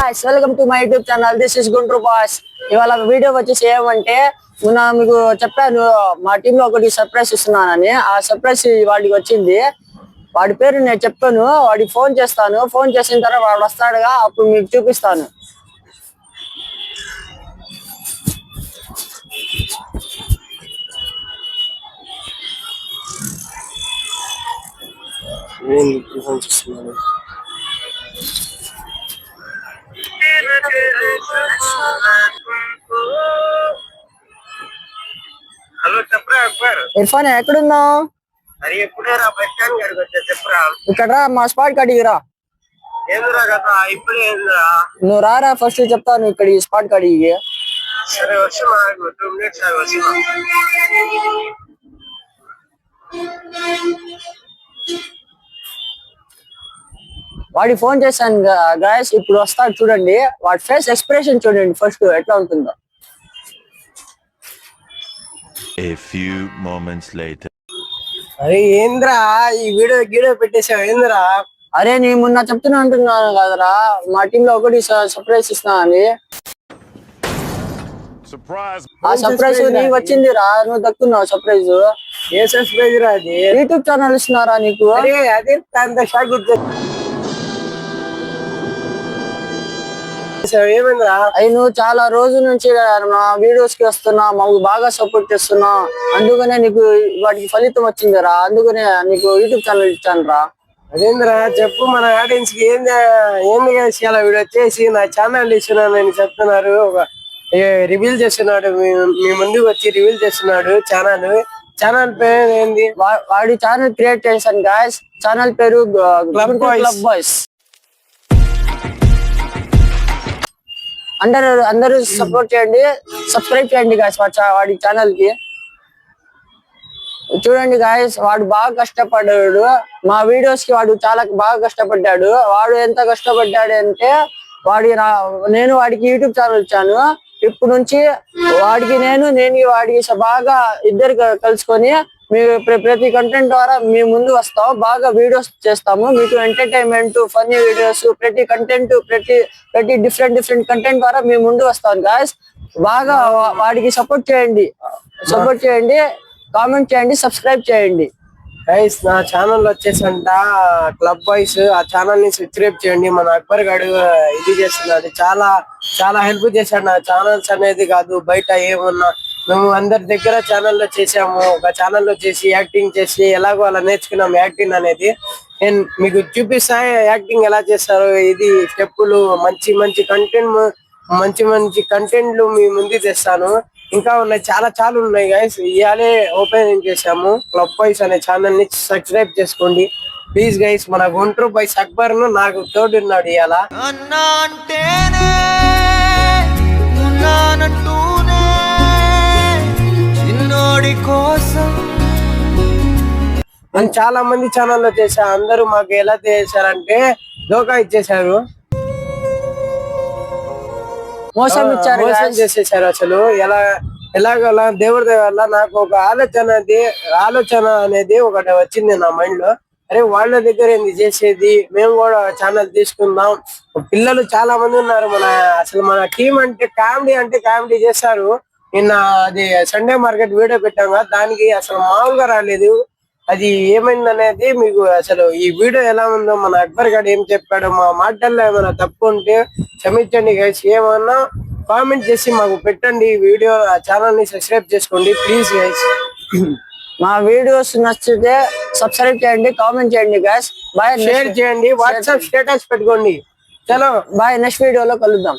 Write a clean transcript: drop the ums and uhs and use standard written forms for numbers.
guys, welcome to my YouTube channel. This is Guntur Boss. ఇవాళ video వచ్చేసి ఏమంటే మీకు చెప్పాను మా టీమ్ లో ఒకటి సర్ప్రైజ్ ఇస్తున్నానని. ఆ సర్ప్రైజ్ వాడికి వచ్చింది. వాడి పేరు నేను చెప్పాను, వాడికి ఫోన్ చేస్తాను. ఫోన్ చేసిన తర్వాత వాడు వస్తాడుగా, అప్పుడు మీకు చూపిస్తాను. హలో చెప్పరా అక్బర్. ఇర్ఫాన్ ఎక్కడున్నావు? అరే ఎప్పుడే రా, బస్ స్టాండ్ కాడికి వచ్చా. చెప్పరా. ఇక్కడ రా, మా స్పాట్ కాడికి రా. ఏందిరా కదా ఇప్పుడే ఏందిరా? నువ్వు రారా, ఫస్ట్ చెప్తాను ఇక్కడ ఈ స్పాట్ కాడికి. సరే వస్తున్నా, 2 minutes ఆగి వస్తున్నా. వాడి ఫోన్ చేశాను గాయస్, ఇప్పుడు వస్తాడు చూడండి. వాడి ఫేస్ ఎక్స్ప్రెషన్ చూడండి ఫస్ట్ ఎట్లా ఉంటుందో. A few moments later. అరే ఏంద్రా ఈ వీడియో పెట్టేసావు ఏంద్రా? అరే నేను మొన్న చెప్తున్నా అంటున్నాను కదరా, మా టీమ్ లో ఒకటి సర్ప్రైజ్ ఇస్తున్నా అని. ఆ సర్ప్రైజ్ నీకు వచ్చింది రా, నువ్వు దక్కున్నావు సర్ప్రైజ్. ఏ సర్ప్రైజ్ రా అది? యూట్యూబ్ ఛానల్ ఇస్తున్నారా నీకు? అరే అదే అంత షాక్ ఏమైందిరా? అవి నువ్వు చాలా రోజుల నుంచి మా వీడియోస్ కి వస్తున్నా, మాకు బాగా సపోర్ట్ చేస్తున్నా, అందుకనే నీకు వాటికి ఫలితం వచ్చిందిరా. అందుకనే నీకు యూట్యూబ్ ఛానల్ ఇచ్చాను రా. అదేంద్రా చెప్పు, మన ఆడియన్స్ కి ఏంది చేయాలి? వీడియో వచ్చేసి నా ఛానల్ ఇస్తున్నాను అని చెప్తున్నారు, రివీల్ చేస్తున్నాడు, మీ ముందుకు వచ్చి రివీల్ చేస్తున్నాడు. ఛానల్ పేరు ఏంది? వాడి ఛానల్ క్రియేట్ చేశాను గాయస్. ఛానల్ పేరు క్లబ్ బాయ్స్. అందరూ సపోర్ట్ చేయండి, సబ్స్క్రైబ్ చేయండి గాయస్ వాడి ఛానల్ కి. చూడండి గాయస్, వాడు బాగా కష్టపడ్డాడు మా వీడియోస్ కి. వాడు చాలా బాగా కష్టపడ్డాడు. వాడు ఎంత కష్టపడ్డాడు అంటే నేను వాడికి యూట్యూబ్ ఛానల్ ఇచ్చాను. ఇప్పుడు నుంచి వాడికి నేను వాడికి బాగా ఇద్దరు కలుసుకొని ప్రతి కంటెంట్ ద్వారా మీ ముందు వస్తాం. బాగా వీడియోస్ చేస్తాము, మీకు ఎంటర్టైన్మెంట్, ఫన్నీ వీడియోస్, ప్రతి కంటెంట్ ప్రతి డిఫరెంట్ కంటెంట్ ద్వారా మీ ముందు వస్తాం గాయస్. బాగా వాడికి సపోర్ట్ చేయండి, కామెంట్ చేయండి, సబ్స్క్రైబ్ చేయండి గైస్. నా ఛానల్ వచ్చేసంట క్లబ్ బాయ్స్. ఆ ఛానల్ ని సబ్స్క్రైబ్ చేయండి. మన అక్బర్ గారు ఇది చేస్తున్నాడు, చాలా హెల్ప్ చేశాడు. నా ఛానల్స్ అనేది కాదు, బయట ఏమన్నా మేము అందరి దగ్గర ఛానల్లో చేసాము. ఒక ఛానల్లో చేసి యాక్టింగ్ చేసి ఎలాగో అలా నేర్చుకున్నాం యాక్టింగ్ అనేది. నేను మీకు చూపిస్తా యాక్టింగ్ ఎలా చేస్తారు. ఇది స్టెప్పులు, మంచి కంటెంట్లు మీ ముందు తెస్తాను. ఇంకా ఉన్నాయి, చాలా ఉన్నాయి గైస్. ఇవాళే ఓపెనింగ్ చేసాము. క్లబ్ బాయ్స్ అనే ఛానల్ ని సబ్స్క్రైబ్ చేసుకోండి ప్లీజ్ గైస్. మన గుంటూరు బాయ్స్ అక్బర్ ను నాకు తోడున్నాడు ఇవాళ. నేను చాలా మంది ఛానల్లో చేశా. అందరూ మాకు ఎలా చేశారంటే దోకా ఇచ్చేసారు, మోసం చేసేసారు. అసలు ఎలాగలా దేవుడి దయ వల్ల నాకు ఒక ఆలోచన అనేది ఒకటి వచ్చింది నా మైండ్ లో. అరే వాళ్ళ దగ్గర ఏంది చేసేది, మేము కూడా ఛానల్ తీసుకుందాం. పిల్లలు చాలా మంది ఉన్నారు. మన టీం అంటే కామెడీ చేస్తారు. నిన్న అది సండే మార్కెట్ వీడియో పెట్టాం, దానికి అసలు మామూలుగా రాలేదు. అది ఏమైంది అనేది మీకు అసలు ఈ వీడియో ఎలా ఉందో, మన అక్బర్ గారు ఏం చెప్పాడో, మా మాటల్లో ఏమైనా తప్పు ఉంటే క్షమించండి గైస్. ఏమన్నా కామెంట్ చేసి మాకు పెట్టండి. వీడియో ఛానల్ ని సబ్స్క్రైబ్ చేసుకోండి ప్లీజ్ గైస్. మా వీడియోస్ నచ్చితే సబ్స్క్రైబ్ చేయండి, కామెంట్ చేయండి గైస్. బాయ్, షేర్ చేయండి, వాట్సాప్ స్టేటస్ పెట్టుకోండి. చలో బాయ్, నెక్స్ట్ వీడియోలో కలుద్దాం.